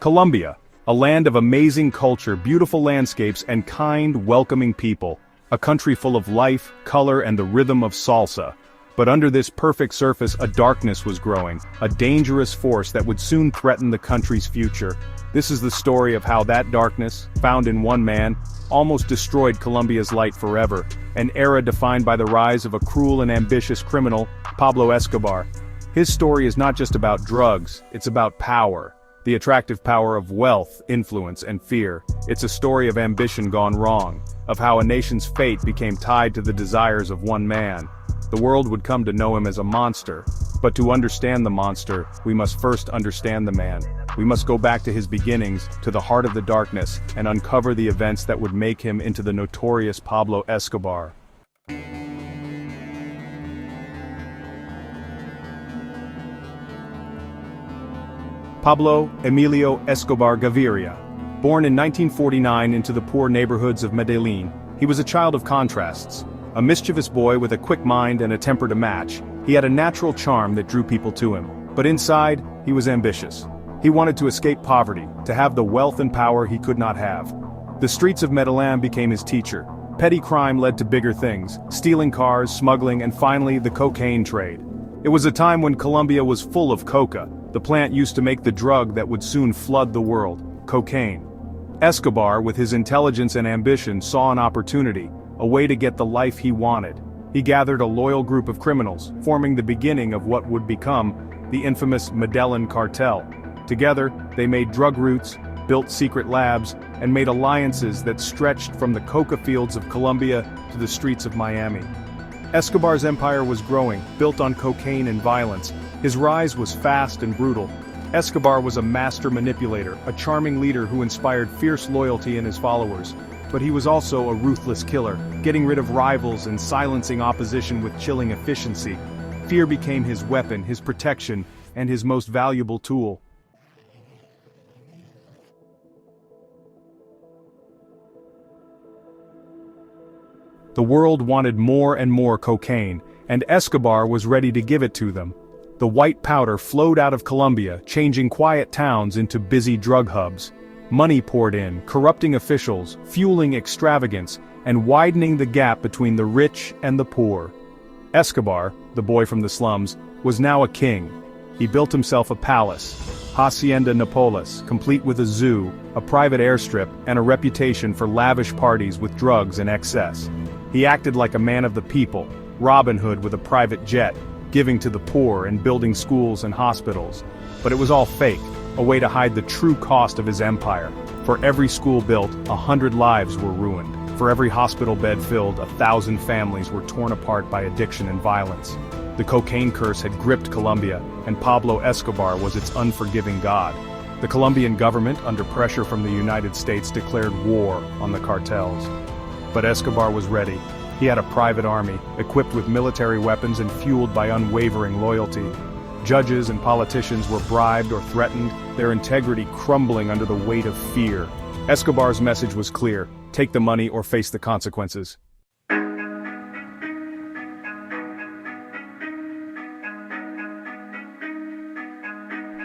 Colombia, a land of amazing culture, beautiful landscapes, and kind, welcoming people. A country full of life, color, and the rhythm of salsa. But under this perfect surface, a darkness was growing, a dangerous force that would soon threaten the country's future. This is the story of how that darkness, found in one man, almost destroyed Colombia's light forever, an era defined by the rise of a cruel and ambitious criminal, Pablo Escobar. His story is not just about drugs, it's about power. The attractive power of wealth, influence, and fear. It's a story of ambition gone wrong, of how a nation's fate became tied to the desires of one man. The world would come to know him as a monster, but to understand the monster, we must first understand the man. We must go back to his beginnings, to the heart of the darkness, and uncover the events that would make him into the notorious Pablo Escobar. Pablo Emilio Escobar Gaviria. Born in 1949 into the poor neighborhoods of Medellin, he was a child of contrasts. A mischievous boy with a quick mind and a temper to match, he had a natural charm that drew people to him. But inside, he was ambitious. He wanted to escape poverty, to have the wealth and power he could not have. The streets of Medellin became his teacher. Petty crime led to bigger things, stealing cars, smuggling, and finally the cocaine trade. It was a time when Colombia was full of coca. The plant used to make the drug that would soon flood the world, cocaine. Escobar, with his intelligence and ambition, saw an opportunity, a way to get the life he wanted. He gathered a loyal group of criminals, forming the beginning of what would become the infamous Medellin Cartel. Together, they made drug routes, built secret labs, and made alliances that stretched from the coca fields of Colombia to the streets of Miami. Escobar's empire was growing, built on cocaine and violence. His rise was fast and brutal. Escobar was a master manipulator, a charming leader who inspired fierce loyalty in his followers. But he was also a ruthless killer, getting rid of rivals and silencing opposition with chilling efficiency. Fear became his weapon, his protection, and his most valuable tool. The world wanted more and more cocaine, and Escobar was ready to give it to them. The white powder flowed out of Colombia, changing quiet towns into busy drug hubs. Money poured in, corrupting officials, fueling extravagance, and widening the gap between the rich and the poor. Escobar, the boy from the slums, was now a king. He built himself a palace, Hacienda Nápoles, complete with a zoo, a private airstrip, and a reputation for lavish parties with drugs in excess. He acted like a man of the people, Robin Hood with a private jet, giving to the poor and building schools and hospitals. But it was all fake, a way to hide the true cost of his empire. For every school built, 100 lives were ruined. For every hospital bed filled, 1,000 families were torn apart by addiction and violence. The cocaine curse had gripped Colombia, and Pablo Escobar was its unforgiving god. The Colombian government, under pressure from the United States, declared war on the cartels. But Escobar was ready. He had a private army, equipped with military weapons and fueled by unwavering loyalty. Judges and politicians were bribed or threatened, their integrity crumbling under the weight of fear. Escobar's message was clear: take the money or face the consequences.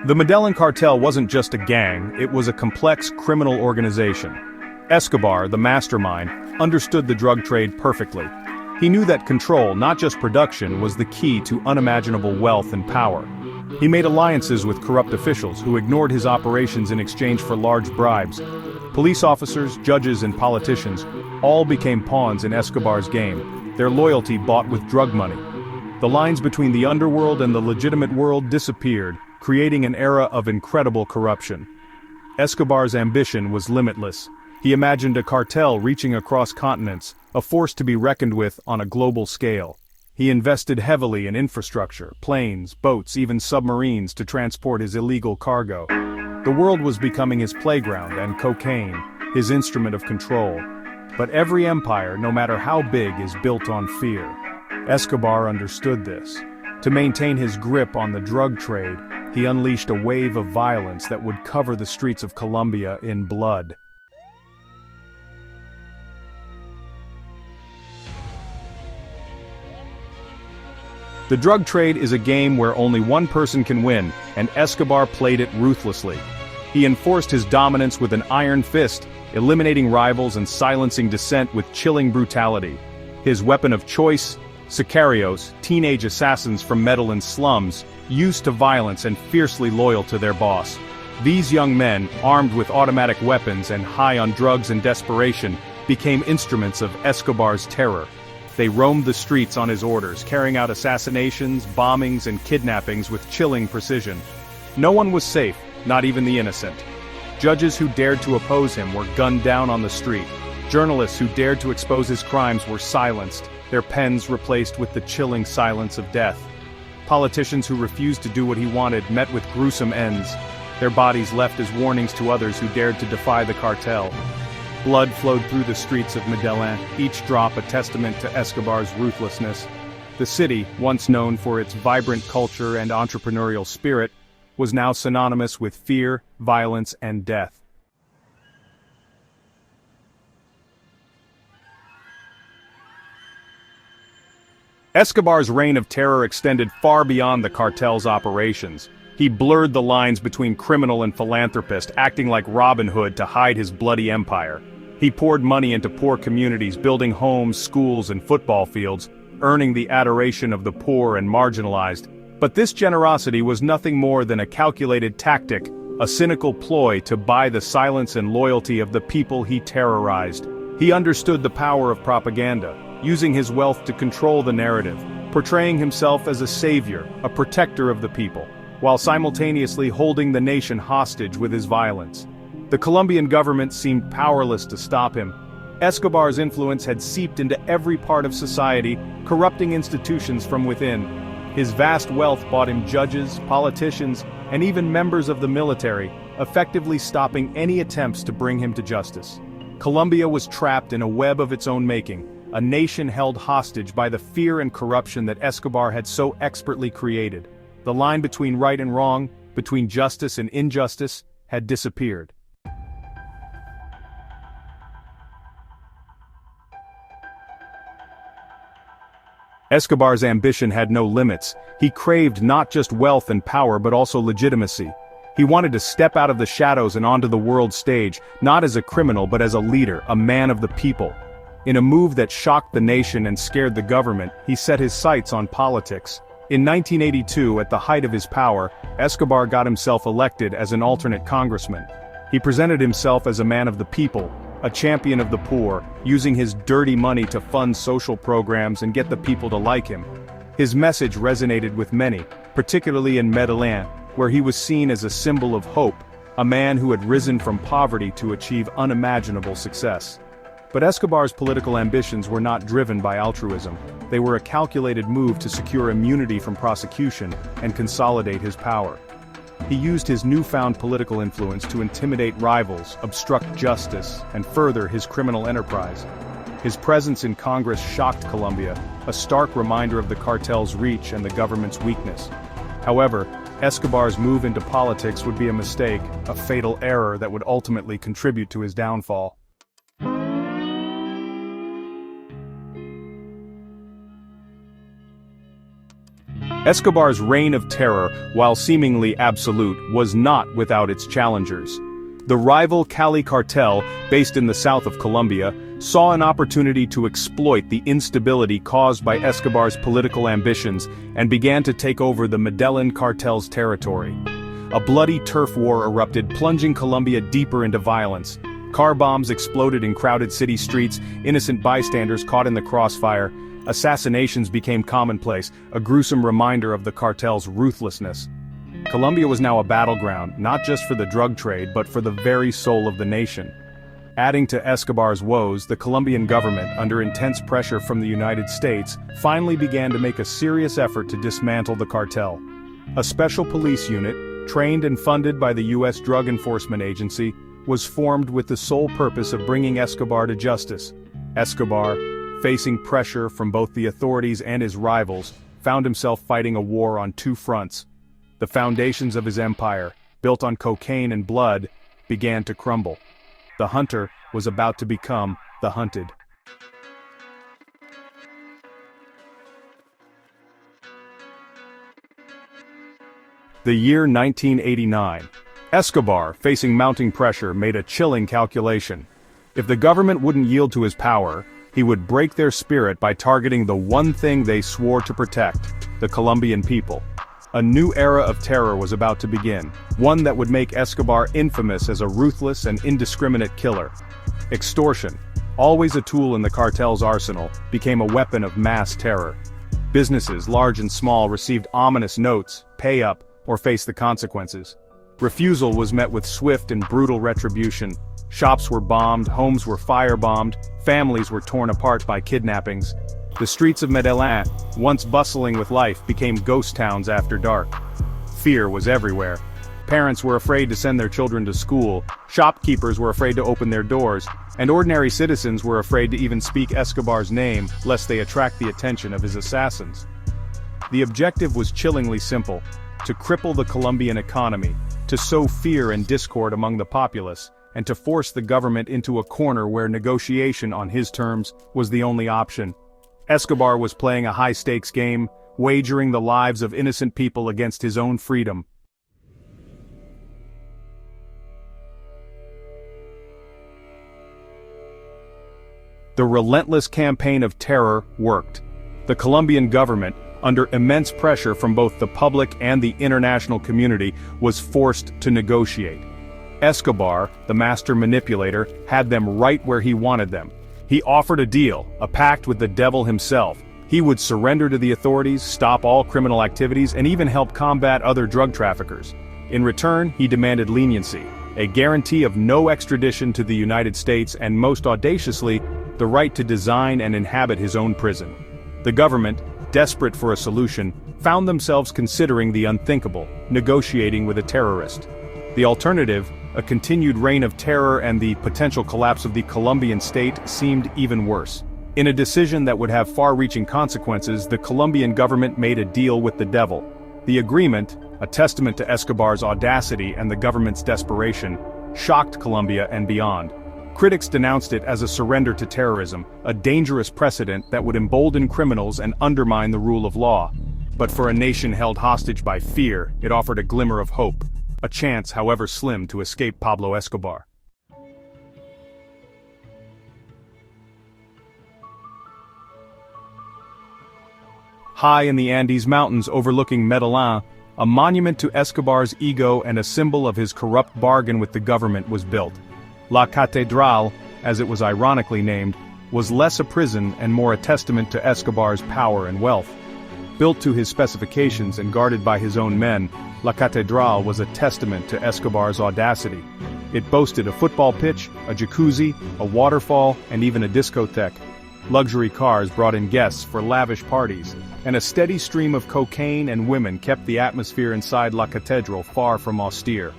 The Medellin Cartel wasn't just a gang, it was a complex criminal organization. Escobar, the mastermind, understood the drug trade perfectly. He knew that control, not just production, was the key to unimaginable wealth and power. He made alliances with corrupt officials who ignored his operations in exchange for large bribes. Police officers, judges, and politicians all became pawns in Escobar's game, their loyalty bought with drug money. The lines between the underworld and the legitimate world disappeared, creating an era of incredible corruption. Escobar's ambition was limitless. He imagined a cartel reaching across continents, a force to be reckoned with on a global scale. He invested heavily in infrastructure, planes, boats, even submarines to transport his illegal cargo. The world was becoming his playground, and cocaine, his instrument of control. But every empire, no matter how big, is built on fear. Escobar understood this. To maintain his grip on the drug trade, he unleashed a wave of violence that would cover the streets of Colombia in blood. The drug trade is a game where only one person can win, and Escobar played it ruthlessly. He enforced his dominance with an iron fist, eliminating rivals and silencing dissent with chilling brutality. His weapon of choice, sicarios, teenage assassins from Medellin slums, used to violence and fiercely loyal to their boss. These young men, armed with automatic weapons and high on drugs and desperation, became instruments of Escobar's terror. They roamed the streets on his orders, carrying out assassinations, bombings, and kidnappings with chilling precision. No one was safe, not even the innocent. Judges who dared to oppose him were gunned down on the street. Journalists who dared to expose his crimes were silenced, their pens replaced with the chilling silence of death. Politicians who refused to do what he wanted met with gruesome ends, their bodies left as warnings to others who dared to defy the cartel. Blood flowed through the streets of Medellin, each drop a testament to Escobar's ruthlessness. The city, once known for its vibrant culture and entrepreneurial spirit, was now synonymous with fear, violence, and death. Escobar's reign of terror extended far beyond the cartel's operations. He blurred the lines between criminal and philanthropist, acting like Robin Hood to hide his bloody empire. He poured money into poor communities, building homes, schools, and football fields, earning the adoration of the poor and marginalized. But this generosity was nothing more than a calculated tactic, a cynical ploy to buy the silence and loyalty of the people he terrorized. He understood the power of propaganda, using his wealth to control the narrative, portraying himself as a savior, a protector of the people, while simultaneously holding the nation hostage with his violence. The Colombian government seemed powerless to stop him. Escobar's influence had seeped into every part of society, corrupting institutions from within. His vast wealth bought him judges, politicians, and even members of the military, effectively stopping any attempts to bring him to justice. Colombia was trapped in a web of its own making, a nation held hostage by the fear and corruption that Escobar had so expertly created. The line between right and wrong, between justice and injustice, had disappeared. Escobar's ambition had no limits. He craved not just wealth and power but also legitimacy. He wanted to step out of the shadows and onto the world stage, not as a criminal but as a leader, a man of the people. In a move that shocked the nation and scared the government, he set his sights on politics. In 1982, at the height of his power, Escobar got himself elected as an alternate congressman. He presented himself as a man of the people, a champion of the poor, using his dirty money to fund social programs and get the people to like him. His message resonated with many, particularly in Medellin, where he was seen as a symbol of hope, a man who had risen from poverty to achieve unimaginable success. But Escobar's political ambitions were not driven by altruism. They were a calculated move to secure immunity from prosecution and consolidate his power. He used his newfound political influence to intimidate rivals, obstruct justice, and further his criminal enterprise. His presence in Congress shocked Colombia, a stark reminder of the cartel's reach and the government's weakness. However, Escobar's move into politics would be a mistake, a fatal error that would ultimately contribute to his downfall. Escobar's reign of terror, while seemingly absolute, was not without its challengers. The rival Cali cartel, based in the south of Colombia, saw an opportunity to exploit the instability caused by Escobar's political ambitions and began to take over the Medellin cartel's territory. A bloody turf war erupted, plunging Colombia deeper into violence. Car bombs exploded in crowded city streets, innocent bystanders caught in the crossfire. Assassinations became commonplace, a gruesome reminder of the cartel's ruthlessness. Colombia was now a battleground, not just for the drug trade but for the very soul of the nation. Adding to Escobar's woes, the Colombian government, under intense pressure from the United States, finally began to make a serious effort to dismantle the cartel. A special police unit, trained and funded by the U.S. Drug Enforcement Agency, was formed with the sole purpose of bringing Escobar to justice. Escobar, facing pressure from both the authorities and his rivals, found himself fighting a war on two fronts. The foundations of his empire, built on cocaine and blood, began to crumble. The hunter was about to become the hunted. The year 1989. Escobar, facing mounting pressure, made a chilling calculation. If the government wouldn't yield to his power, he would break their spirit by targeting the one thing they swore to protect: the Colombian people. A new era of terror was about to begin, one that would make Escobar infamous as a ruthless and indiscriminate killer. Extortion, always a tool in the cartel's arsenal, became a weapon of mass terror. Businesses, large and small, received ominous notes: pay up, or face the consequences. Refusal was met with swift and brutal retribution. Shops were bombed, homes were firebombed, families were torn apart by kidnappings. The streets of Medellin, once bustling with life, became ghost towns after dark. Fear was everywhere. Parents were afraid to send their children to school, shopkeepers were afraid to open their doors, and ordinary citizens were afraid to even speak Escobar's name, lest they attract the attention of his assassins. The objective was chillingly simple: to cripple the Colombian economy, to sow fear and discord among the populace, and to force the government into a corner where negotiation on his terms was the only option. Escobar was playing a high-stakes game, wagering the lives of innocent people against his own freedom. The relentless campaign of terror worked. The Colombian government, under immense pressure from both the public and the international community, was forced to negotiate. Escobar, the master manipulator, had them right where he wanted them. He offered a deal, a pact with the devil himself. He would surrender to the authorities, stop all criminal activities, and even help combat other drug traffickers. In return, he demanded leniency, a guarantee of no extradition to the United States, and most audaciously, the right to design and inhabit his own prison. The government, desperate for a solution, found themselves considering the unthinkable: negotiating with a terrorist. The alternative, a continued reign of terror and the potential collapse of the Colombian state, seemed even worse. In a decision that would have far-reaching consequences, the Colombian government made a deal with the devil. The agreement, a testament to Escobar's audacity and the government's desperation, shocked Colombia and beyond. Critics denounced it as a surrender to terrorism, a dangerous precedent that would embolden criminals and undermine the rule of law. But for a nation held hostage by fear, it offered a glimmer of hope, a chance, however slim, to escape Pablo Escobar. High in the Andes Mountains overlooking Medellin, a monument to Escobar's ego and a symbol of his corrupt bargain with the government was built. La Catedral, as it was ironically named, was less a prison and more a testament to Escobar's power and wealth. Built to his specifications and guarded by his own men, La Catedral was a testament to Escobar's audacity. It boasted a football pitch, a jacuzzi, a waterfall, and even a discotheque. Luxury cars brought in guests for lavish parties, and a steady stream of cocaine and women kept the atmosphere inside La Catedral far from austere.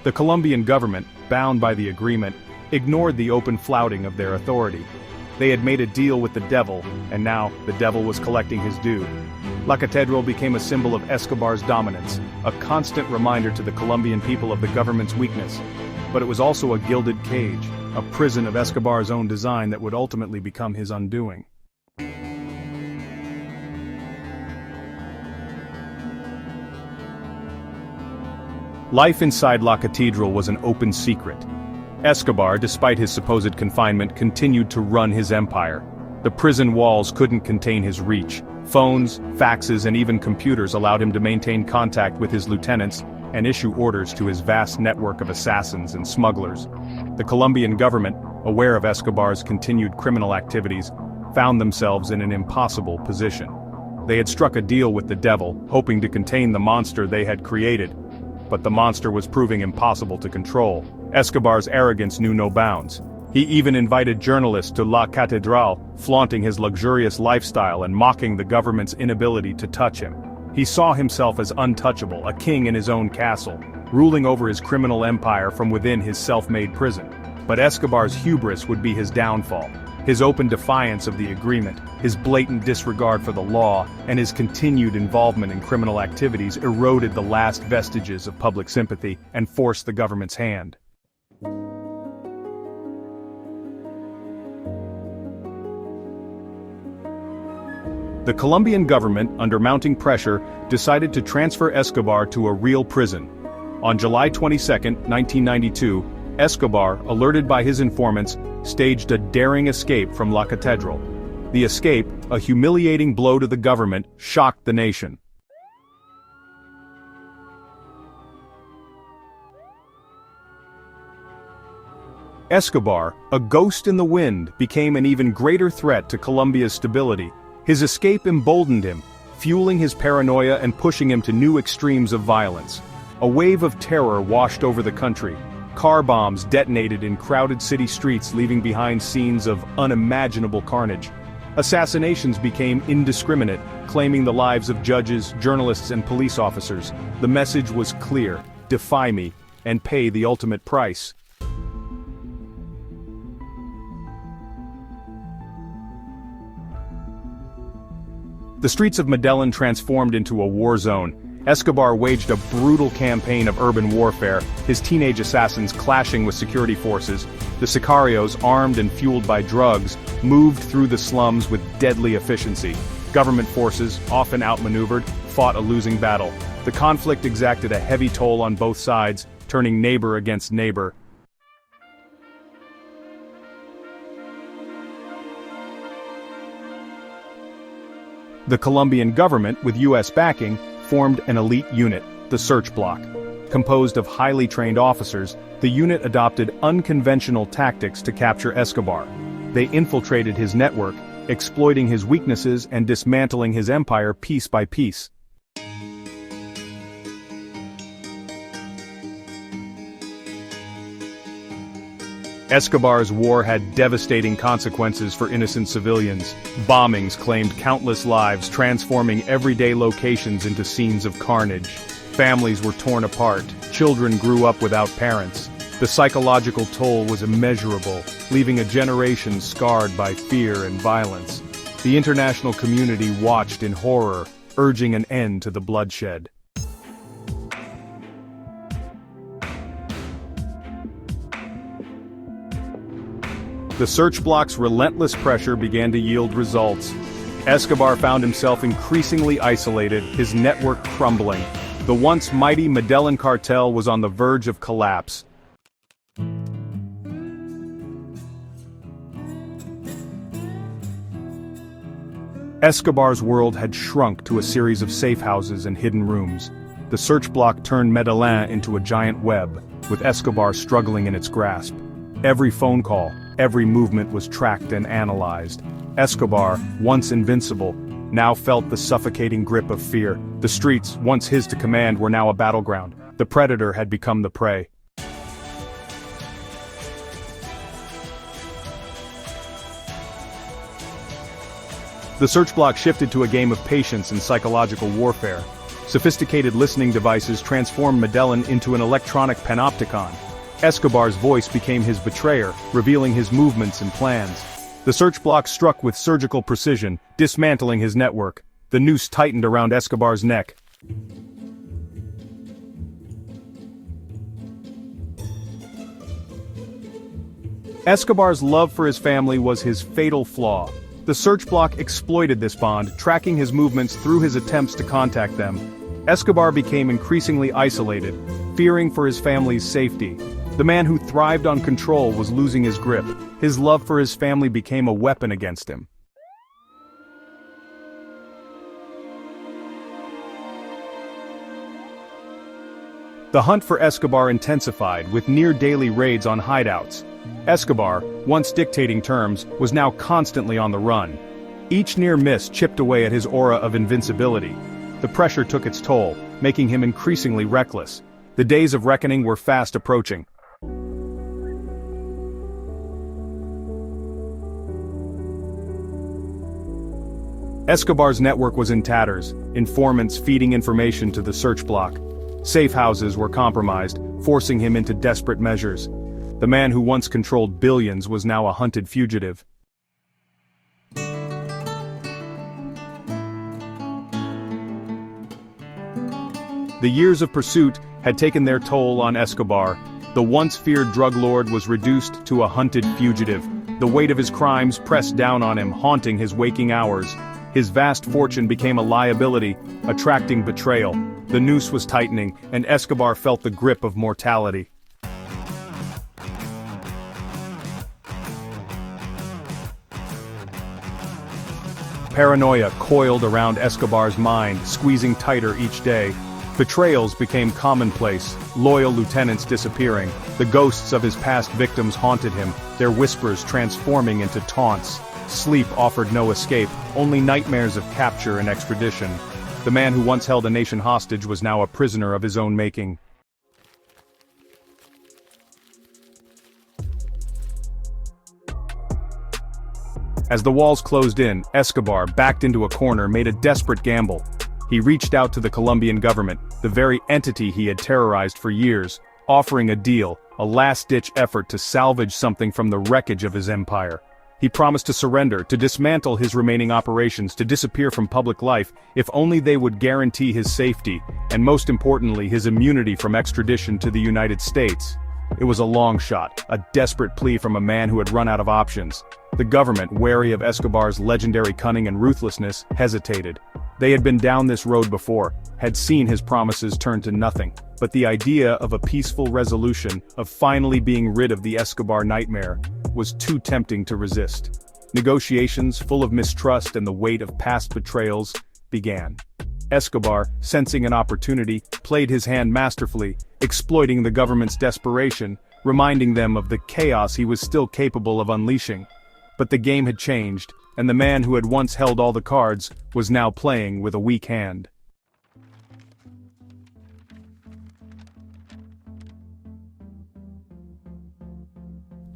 The Colombian government, bound by the agreement, ignored the open flouting of their authority. They had made a deal with the devil, and now the devil was collecting his due. La Catedral became a symbol of Escobar's dominance, a constant reminder to the Colombian people of the government's weakness. But it was also a gilded cage, a prison of Escobar's own design that would ultimately become his undoing. Life inside La Catedral was an open secret. Escobar, despite his supposed confinement, continued to run his empire. The prison walls couldn't contain his reach. Phones, faxes, and even computers allowed him to maintain contact with his lieutenants and issue orders to his vast network of assassins and smugglers. The Colombian government, aware of Escobar's continued criminal activities, found themselves in an impossible position. They had struck a deal with the devil, hoping to contain the monster they had created. But the monster was proving impossible to control. Escobar's arrogance knew no bounds. He even invited journalists to La Catedral, flaunting his luxurious lifestyle and mocking the government's inability to touch him. He saw himself as untouchable, a king in his own castle, ruling over his criminal empire from within his self-made prison. But Escobar's hubris would be his downfall. His open defiance of the agreement, his blatant disregard for the law, and his continued involvement in criminal activities eroded the last vestiges of public sympathy and forced the government's hand. The Colombian government, under mounting pressure, decided to transfer Escobar to a real prison. On July 22, 1992, Escobar, alerted by his informants, staged a daring escape from La Catedral. The escape, a humiliating blow to the government, shocked the nation. Escobar, a ghost in the wind, became an even greater threat to Colombia's stability. His escape emboldened him, fueling his paranoia and pushing him to new extremes of violence. A wave of terror washed over the country. Car bombs detonated in crowded city streets, leaving behind scenes of unimaginable carnage. Assassinations became indiscriminate, claiming the lives of judges, journalists, and police officers. The message was clear: defy me, and pay the ultimate price. The streets of Medellin transformed into a war zone. Escobar waged a brutal campaign of urban warfare, his teenage assassins clashing with security forces. The sicarios, armed and fueled by drugs, moved through the slums with deadly efficiency. Government forces, often outmaneuvered, fought a losing battle. The conflict exacted a heavy toll on both sides, turning neighbor against neighbor. The Colombian government, with U.S. backing, formed an elite unit, the Search Bloc. Composed of highly trained officers, the unit adopted unconventional tactics to capture Escobar. They infiltrated his network, exploiting his weaknesses and dismantling his empire piece by piece. Escobar's war had devastating consequences for innocent civilians. Bombings claimed countless lives, transforming everyday locations into scenes of carnage. Families were torn apart, children grew up without parents. The psychological toll was immeasurable, leaving a generation scarred by fear and violence. The international community watched in horror, urging an end to the bloodshed. The Search Bloc's relentless pressure began to yield results. Escobar found himself increasingly isolated, his network crumbling. The once mighty Medellin cartel was on the verge of collapse. Escobar's world had shrunk to a series of safe houses and hidden rooms. The Search Bloc turned Medellin into a giant web, with Escobar struggling in its grasp. Every phone call, every movement was tracked and analyzed. Escobar, once invincible, now felt the suffocating grip of fear. The streets, once his to command, were now a battleground. The predator had become the prey. The Search Bloc shifted to a game of patience and psychological warfare. Sophisticated listening devices transformed Medellin into an electronic panopticon. Escobar's voice became his betrayer, revealing his movements and plans. The Search Bloc struck with surgical precision, dismantling his network. The noose tightened around Escobar's neck. Escobar's love for his family was his fatal flaw. The Search Bloc exploited this bond, tracking his movements through his attempts to contact them. Escobar became increasingly isolated, fearing for his family's safety. The man who thrived on control was losing his grip. His love for his family became a weapon against him. The hunt for Escobar intensified, with near-daily raids on hideouts. Escobar, once dictating terms, was now constantly on the run. Each near miss chipped away at his aura of invincibility. The pressure took its toll, making him increasingly reckless. The days of reckoning were fast approaching. Escobar's network was in tatters, informants feeding information to the Search Bloc. Safe houses were compromised, forcing him into desperate measures. The man who once controlled billions was now a hunted fugitive. The years of pursuit had taken their toll on Escobar. The once feared drug lord was reduced to a hunted fugitive. The weight of his crimes pressed down on him, haunting his waking hours. His vast fortune became a liability, attracting betrayal. The noose was tightening, and Escobar felt the grip of mortality. Paranoia coiled around Escobar's mind, squeezing tighter each day. Betrayals became commonplace, loyal lieutenants disappearing. The ghosts of his past victims haunted him, their whispers transforming into taunts. Sleep offered no escape, only nightmares of capture and extradition. The man who once held a nation hostage was now a prisoner of his own making. As the walls closed in, Escobar, backed into a corner, made a desperate gamble. He reached out to the Colombian government, the very entity he had terrorized for years, offering a deal, a last-ditch effort to salvage something from the wreckage of his empire. He promised to surrender, to dismantle his remaining operations, to disappear from public life, if only they would guarantee his safety, and most importantly his immunity from extradition to the United States. It was a long shot, a desperate plea from a man who had run out of options. The government, wary of Escobar's legendary cunning and ruthlessness, hesitated. They had been down this road before, had seen his promises turn to nothing. But the idea of a peaceful resolution, of finally being rid of the Escobar nightmare, was too tempting to resist. Negotiations, full of mistrust and the weight of past betrayals, began. Escobar, sensing an opportunity, played his hand masterfully, exploiting the government's desperation, reminding them of the chaos he was still capable of unleashing. But the game had changed, and the man who had once held all the cards was now playing with a weak hand.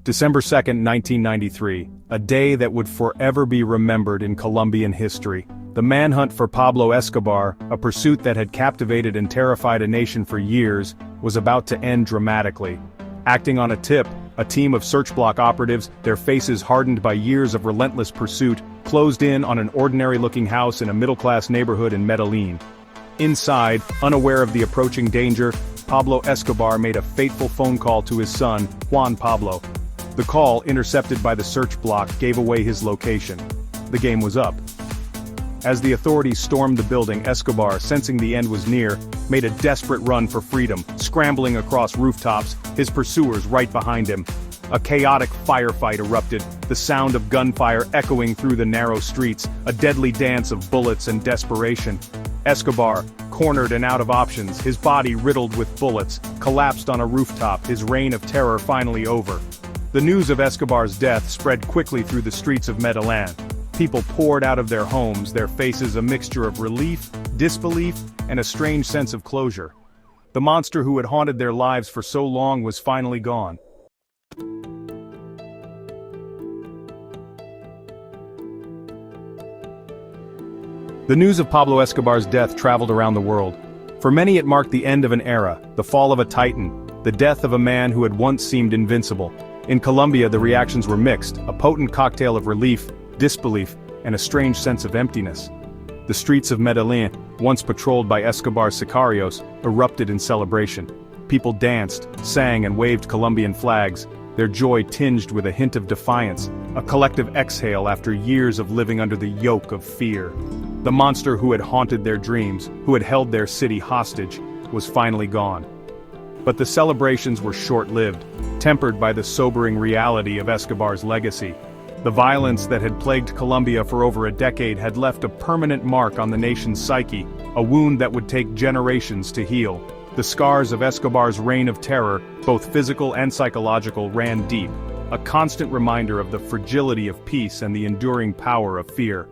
December 2nd, 1993, a day that would forever be remembered in Colombian history. The manhunt for Pablo Escobar, a pursuit that had captivated and terrified a nation for years, was about to end dramatically. Acting on a tip, a team of search block operatives, their faces hardened by years of relentless pursuit, closed in on an ordinary-looking house in a middle-class neighborhood in Medellin. Inside, unaware of the approaching danger, Pablo Escobar made a fateful phone call to his son, Juan Pablo. The call, intercepted by the search block, gave away his location. The game was up. As the authorities stormed the building, Escobar, sensing the end was near, made a desperate run for freedom, scrambling across rooftops, his pursuers right behind him. A chaotic firefight erupted, the sound of gunfire echoing through the narrow streets, a deadly dance of bullets and desperation. Escobar, cornered and out of options, his body riddled with bullets, collapsed on a rooftop, his reign of terror finally over. The news of Escobar's death spread quickly through the streets of Medellin. People poured out of their homes, their faces a mixture of relief, disbelief, and a strange sense of closure. The monster who had haunted their lives for so long was finally gone. The news of Pablo Escobar's death traveled around the world. For many it marked the end of an era, the fall of a titan, the death of a man who had once seemed invincible. In Colombia the reactions were mixed, a potent cocktail of relief, disbelief, and a strange sense of emptiness. The streets of Medellin, once patrolled by Escobar's sicarios, erupted in celebration. People danced, sang and waved Colombian flags, their joy tinged with a hint of defiance, a collective exhale after years of living under the yoke of fear. The monster who had haunted their dreams, who had held their city hostage, was finally gone. But the celebrations were short-lived, tempered by the sobering reality of Escobar's legacy. The violence that had plagued Colombia for over a decade had left a permanent mark on the nation's psyche, a wound that would take generations to heal. The scars of Escobar's reign of terror, both physical and psychological, ran deep, a constant reminder of the fragility of peace and the enduring power of fear.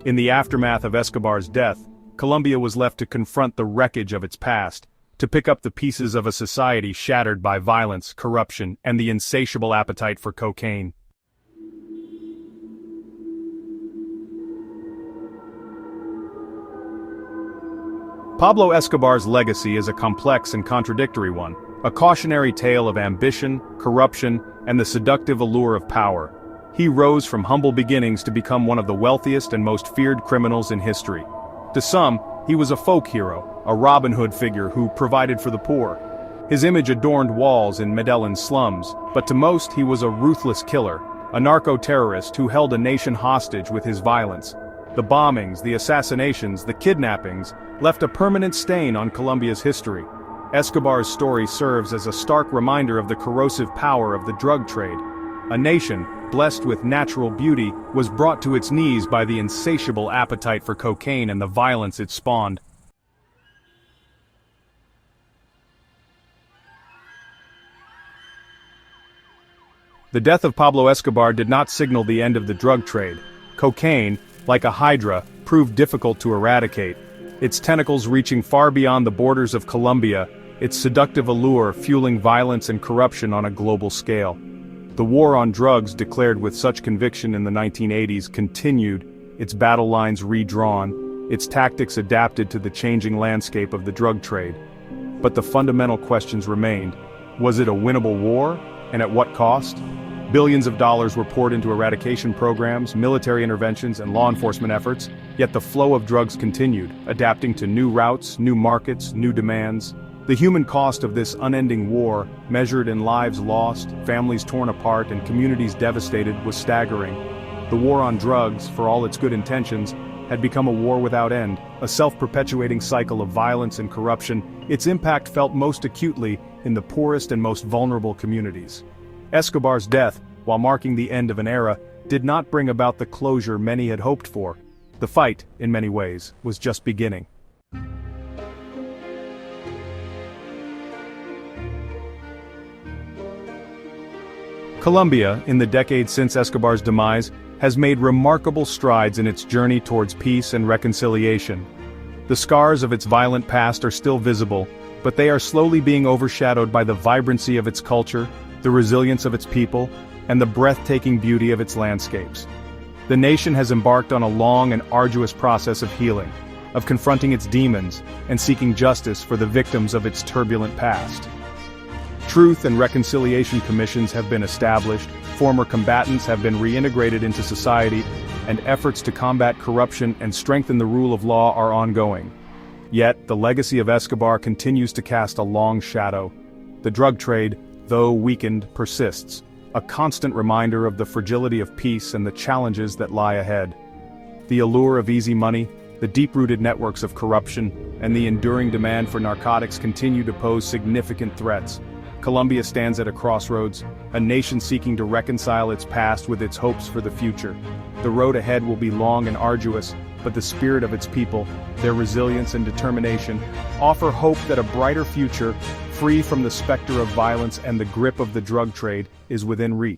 In the aftermath of Escobar's death, Colombia was left to confront the wreckage of its past, to pick up the pieces of a society shattered by violence, corruption, and the insatiable appetite for cocaine. Pablo Escobar's legacy is a complex and contradictory one, a cautionary tale of ambition, corruption, and the seductive allure of power. He rose from humble beginnings to become one of the wealthiest and most feared criminals in history. To some, he was a folk hero, a Robin Hood figure who provided for the poor. His image adorned walls in Medellin's slums, but to most he was a ruthless killer, a narco-terrorist who held a nation hostage with his violence. The bombings, the assassinations, the kidnappings left a permanent stain on Colombia's history. Escobar's story serves as a stark reminder of the corrosive power of the drug trade. A nation, blessed with natural beauty, was brought to its knees by the insatiable appetite for cocaine and the violence it spawned. The death of Pablo Escobar did not signal the end of the drug trade. Cocaine, like a hydra, proved difficult to eradicate, its tentacles reaching far beyond the borders of Colombia, its seductive allure fueling violence and corruption on a global scale. The war on drugs, declared with such conviction in the 1980s, continued, its battle lines redrawn, its tactics adapted to the changing landscape of the drug trade. But the fundamental questions remained. Was it a winnable war, and at what cost? Billions of dollars were poured into eradication programs, military interventions, and law enforcement efforts, yet the flow of drugs continued, adapting to new routes, new markets, new demands. The human cost of this unending war, measured in lives lost, families torn apart, and communities devastated, was staggering. The war on drugs, for all its good intentions, had become a war without end, a self-perpetuating cycle of violence and corruption. Its impact felt most acutely in the poorest and most vulnerable communities. Escobar's death, while marking the end of an era, did not bring about the closure many had hoped for. The fight, in many ways, was just beginning. Colombia, in the decades since Escobar's demise, has made remarkable strides in its journey towards peace and reconciliation. The scars of its violent past are still visible, but they are slowly being overshadowed by the vibrancy of its culture, the resilience of its people, and the breathtaking beauty of its landscapes. The nation has embarked on a long and arduous process of healing, of confronting its demons, and seeking justice for the victims of its turbulent past. Truth and reconciliation commissions have been established, former combatants have been reintegrated into society, and efforts to combat corruption and strengthen the rule of law are ongoing. Yet, the legacy of Escobar continues to cast a long shadow. The drug trade, though weakened, persists, a constant reminder of the fragility of peace and the challenges that lie ahead. The allure of easy money, the deep-rooted networks of corruption, and the enduring demand for narcotics continue to pose significant threats. Colombia stands at a crossroads, a nation seeking to reconcile its past with its hopes for the future. The road ahead will be long and arduous, but the spirit of its people, their resilience and determination, offer hope that a brighter future, free from the specter of violence and the grip of the drug trade, is within reach.